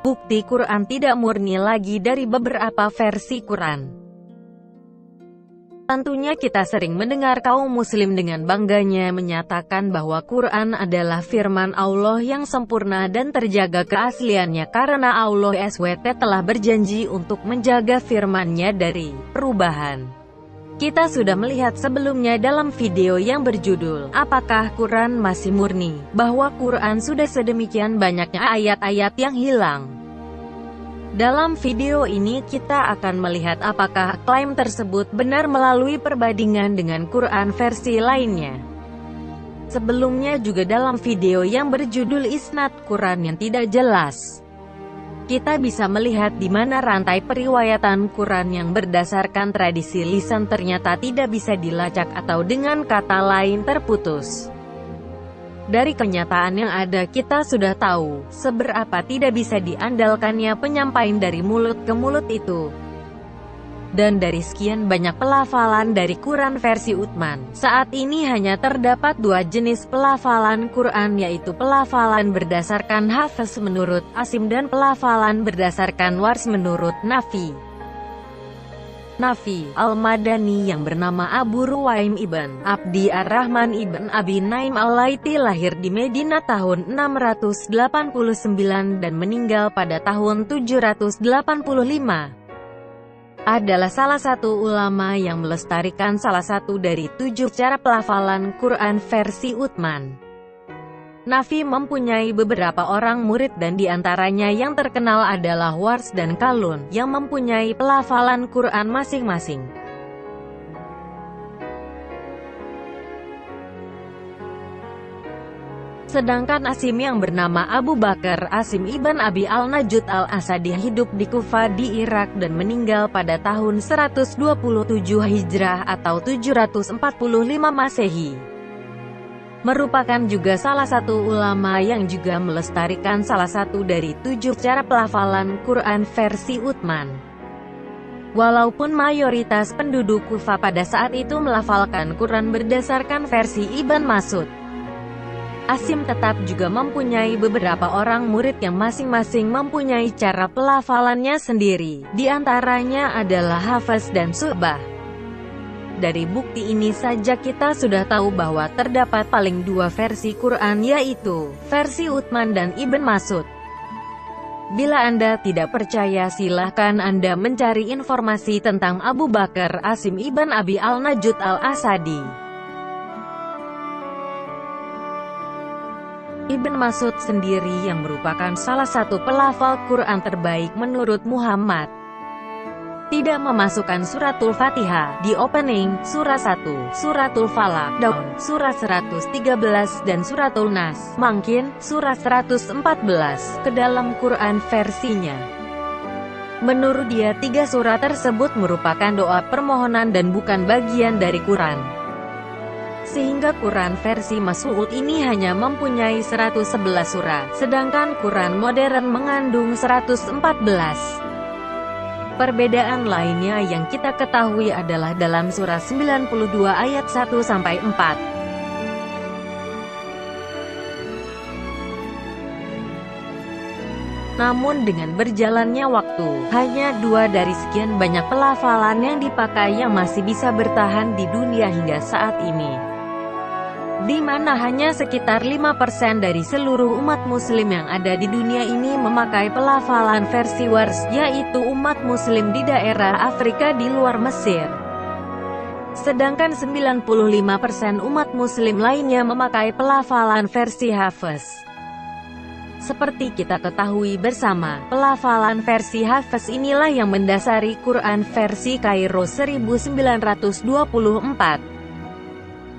Bukti Quran tidak murni lagi dari beberapa versi Quran. Tentunya kita sering mendengar kaum muslim dengan bangganya menyatakan bahwa Quran adalah firman Allah yang sempurna dan terjaga keasliannya karena Allah SWT telah berjanji untuk menjaga firman-Nya dari perubahan. Kita sudah melihat sebelumnya dalam video yang berjudul, Apakah Quran Masih Murni? Bahwa Quran sudah sedemikian banyaknya ayat-ayat yang hilang. Dalam video ini kita akan melihat apakah klaim tersebut benar melalui perbandingan dengan Quran versi lainnya. Sebelumnya juga dalam video yang berjudul Isnad Quran yang tidak jelas, kita bisa melihat di mana rantai periwayatan Quran yang berdasarkan tradisi lisan ternyata tidak bisa dilacak atau dengan kata lain terputus. Dari kenyataan yang ada kita sudah tahu, seberapa tidak bisa diandalkannya penyampaian dari mulut ke mulut itu. Dan dari sekian banyak pelafalan dari Quran versi Uthman, saat ini hanya terdapat dua jenis pelafalan Quran, yaitu pelafalan berdasarkan Hafiz menurut Asim dan pelafalan berdasarkan Wars menurut Nafi Al-Madani yang bernama Abu Ruwaim ibn Abdi Ar-Rahman ibn Abi Naim Al-Laiti lahir di Medina tahun 689 dan meninggal pada tahun 785. Adalah salah satu ulama yang melestarikan salah satu dari 7 cara pelafalan Quran versi Uthman. Nafi mempunyai beberapa orang murid dan diantaranya yang terkenal adalah Wars dan Kalun, yang mempunyai pelafalan Quran masing-masing. Sedangkan Asim yang bernama Abu Bakar Asim ibn Abi Al-Najud Al-Asadi hidup di Kufa di Irak dan meninggal pada tahun 127 Hijrah atau 745 Masehi. Merupakan juga salah satu ulama yang juga melestarikan salah satu dari 7 cara pelafalan Quran versi Uthman. Walaupun mayoritas penduduk Kufa pada saat itu melafalkan Quran berdasarkan versi Ibn Mas'ud, Asim tetap juga mempunyai beberapa orang murid yang masing-masing mempunyai cara pelafalannya sendiri. Di antaranya adalah Hafiz dan Syu'bah. Dari bukti ini saja kita sudah tahu bahwa terdapat paling 2 versi Quran, yaitu versi Uthman dan Ibn Mas'ud. Bila Anda tidak percaya, silahkan Anda mencari informasi tentang Abu Bakar Asim ibn Abi Al-Najud Al-Asadi. Ibn Mas'ud sendiri yang merupakan salah satu pelafal Quran terbaik menurut Muhammad, tidak memasukkan suratul Fatihah di opening, surah 1, suratul Falaq, Daun, surah 113 dan suratul Nas, Mungkin, surah 114, ke dalam Quran versinya. Menurut dia 3 surah tersebut merupakan doa permohonan dan bukan bagian dari Quran. Sehingga Quran versi Mas'ud ini hanya mempunyai 111 surah, sedangkan Quran modern mengandung 114. Perbedaan lainnya yang kita ketahui adalah dalam surah 92 ayat 1-4. Namun dengan berjalannya waktu, hanya 2 dari sekian banyak pelafalan yang dipakai yang masih bisa bertahan di dunia hingga saat ini, di mana hanya sekitar 5% dari seluruh umat muslim yang ada di dunia ini memakai pelafalan versi Wars, yaitu umat muslim di daerah Afrika di luar Mesir. Sedangkan 95% umat muslim lainnya memakai pelafalan versi Hafiz. Seperti kita ketahui bersama, pelafalan versi Hafiz inilah yang mendasari Quran versi Kairo 1924.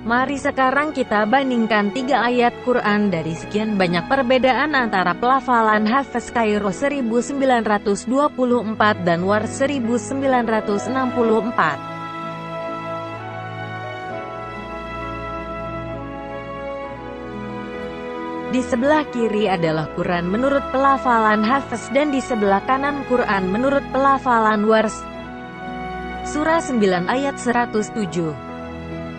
Mari sekarang kita bandingkan 3 ayat Quran dari sekian banyak perbedaan antara pelafalan Hafiz Kairo 1924 dan Wars 1964. Di sebelah kiri adalah Quran menurut pelafalan Hafiz dan di sebelah kanan Quran menurut pelafalan Wars. Surah 9 ayat 107.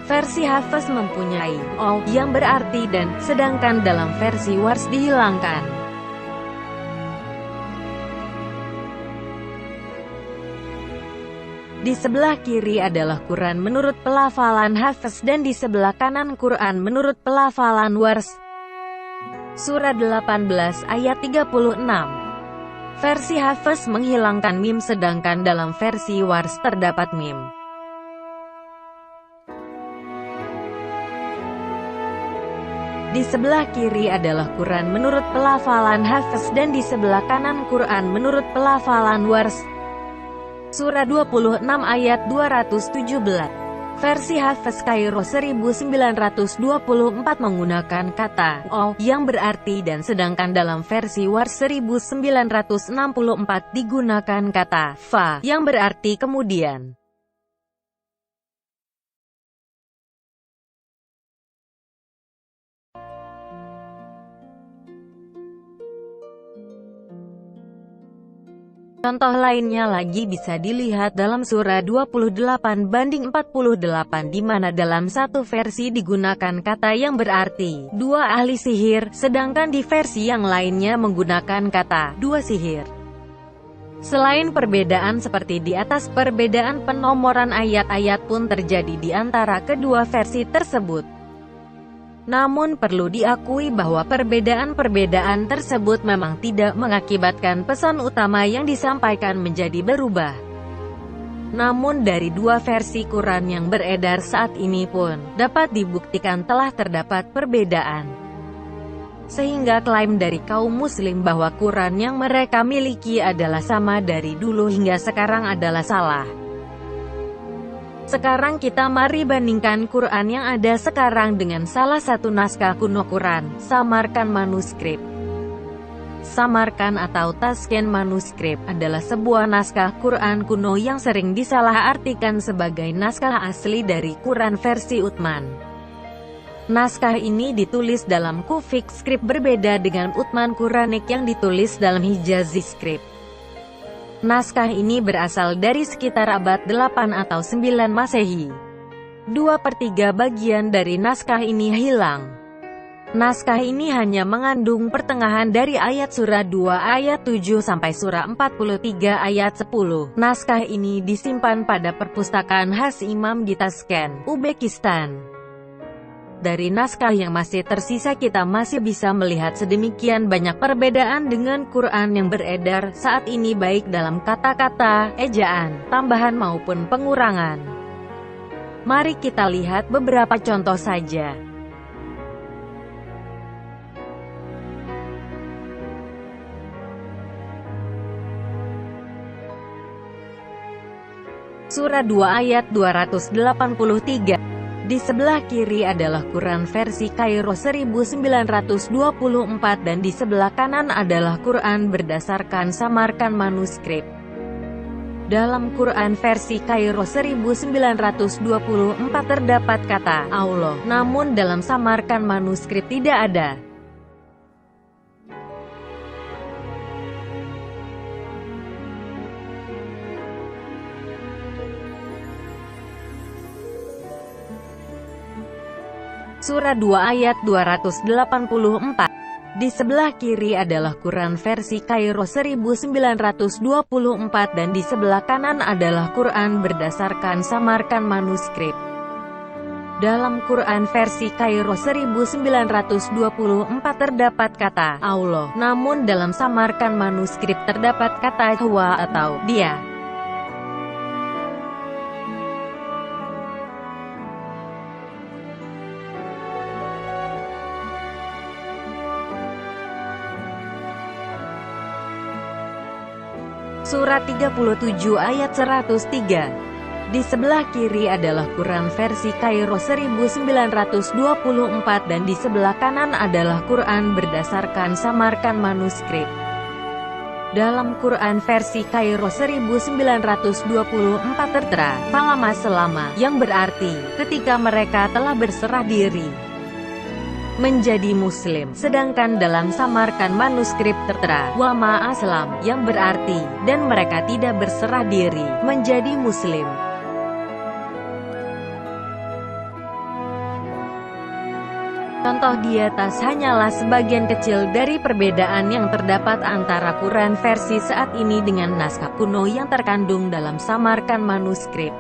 Versi Hafiz mempunyai O yang berarti dan, sedangkan dalam versi Wars dihilangkan. Di sebelah kiri adalah Quran menurut pelafalan Hafiz dan di sebelah kanan Quran menurut pelafalan Wars. Surah 18 ayat 36. Versi Hafiz menghilangkan mim sedangkan dalam versi Wars terdapat mim. Di sebelah kiri adalah Quran menurut pelafalan Hafiz dan di sebelah kanan Quran menurut pelafalan Wars. Surah 26 ayat 217. Versi Hafiz Kairo 1924 menggunakan kata "oh" yang berarti dan sedangkan dalam versi Wars 1964 digunakan kata "fa" yang berarti kemudian. Contoh lainnya lagi bisa dilihat dalam surah 28:48 di mana dalam satu versi digunakan kata yang berarti dua ahli sihir, sedangkan di versi yang lainnya menggunakan kata dua sihir. Selain perbedaan seperti di atas, perbedaan penomoran ayat-ayat pun terjadi di antara kedua versi tersebut. Namun perlu diakui bahwa perbedaan-perbedaan tersebut memang tidak mengakibatkan pesan utama yang disampaikan menjadi berubah. Namun dari dua versi Quran yang beredar saat ini pun dapat dibuktikan telah terdapat perbedaan. Sehingga klaim dari kaum muslim bahwa Quran yang mereka miliki adalah sama dari dulu hingga sekarang adalah salah. Sekarang kita mari bandingkan Quran yang ada sekarang dengan salah satu naskah kuno Quran, Samarkand Manuskrip. Samarkand atau Tashkent Manuskrip adalah sebuah naskah Quran kuno yang sering disalahartikan sebagai naskah asli dari Quran versi Uthman. Naskah ini ditulis dalam Kufik Script berbeda dengan Uthman Quranik yang ditulis dalam Hijazi Script. Naskah ini berasal dari sekitar abad 8 atau 9 Masehi. 2/3 bagian dari naskah ini hilang. Naskah ini hanya mengandung pertengahan dari ayat surah 2 ayat 7 sampai surah 43 ayat 10. Naskah ini disimpan pada perpustakaan khas Imam di Tashkent, Uzbekistan. Dari naskah yang masih tersisa kita masih bisa melihat sedemikian banyak perbedaan dengan Quran yang beredar saat ini baik dalam kata-kata, ejaan, tambahan maupun pengurangan. Mari kita lihat beberapa contoh saja. Surah 2 ayat 283. Di sebelah kiri adalah Quran versi Kairo 1924 dan di sebelah kanan adalah Quran berdasarkan Samarkand Manuskrip. Dalam Quran versi Kairo 1924 terdapat kata Allah, namun dalam Samarkand Manuskrip tidak ada. Surah 2 ayat 284. Di sebelah kiri adalah Quran versi Kairo 1924 dan di sebelah kanan adalah Quran berdasarkan Samarkand Manuskrip. Dalam Quran versi Kairo 1924 terdapat kata Allah, namun dalam Samarkand Manuskrip terdapat kata huwa atau dia. Surah 37 ayat 103. Di sebelah kiri adalah Quran versi Kairo 1924 dan di sebelah kanan adalah Quran berdasarkan Samarkand Manuskrip. Dalam Quran versi Kairo 1924 tertera, "Falama selama," yang berarti, ketika mereka telah berserah diri menjadi muslim, sedangkan dalam Samarkand Manuskrip tertera wa ma aslam, yang berarti dan mereka tidak berserah diri menjadi muslim. Contoh di atas hanyalah sebagian kecil dari perbedaan yang terdapat antara Quran versi saat ini dengan naskah kuno yang terkandung dalam samarkan manuskrip.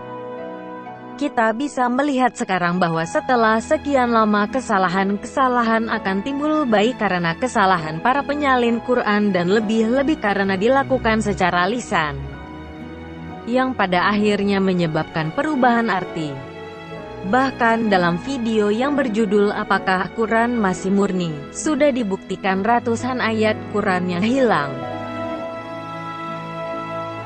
Kita bisa melihat sekarang bahwa setelah sekian lama kesalahan-kesalahan akan timbul baik karena kesalahan para penyalin Quran dan lebih-lebih karena dilakukan secara lisan, yang pada akhirnya menyebabkan perubahan arti. Bahkan dalam video yang berjudul "Apakah Quran Masih Murni?" sudah dibuktikan ratusan ayat Quran yang hilang.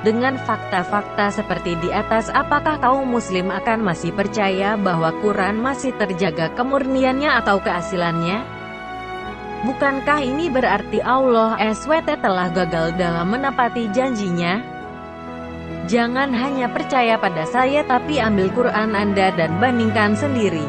Dengan fakta-fakta seperti di atas, apakah kaum muslim akan masih percaya bahwa Quran masih terjaga kemurniannya atau keasilannya? Bukankah ini berarti Allah SWT telah gagal dalam menepati janjinya? Jangan hanya percaya pada saya tapi ambil Quran Anda dan bandingkan sendiri.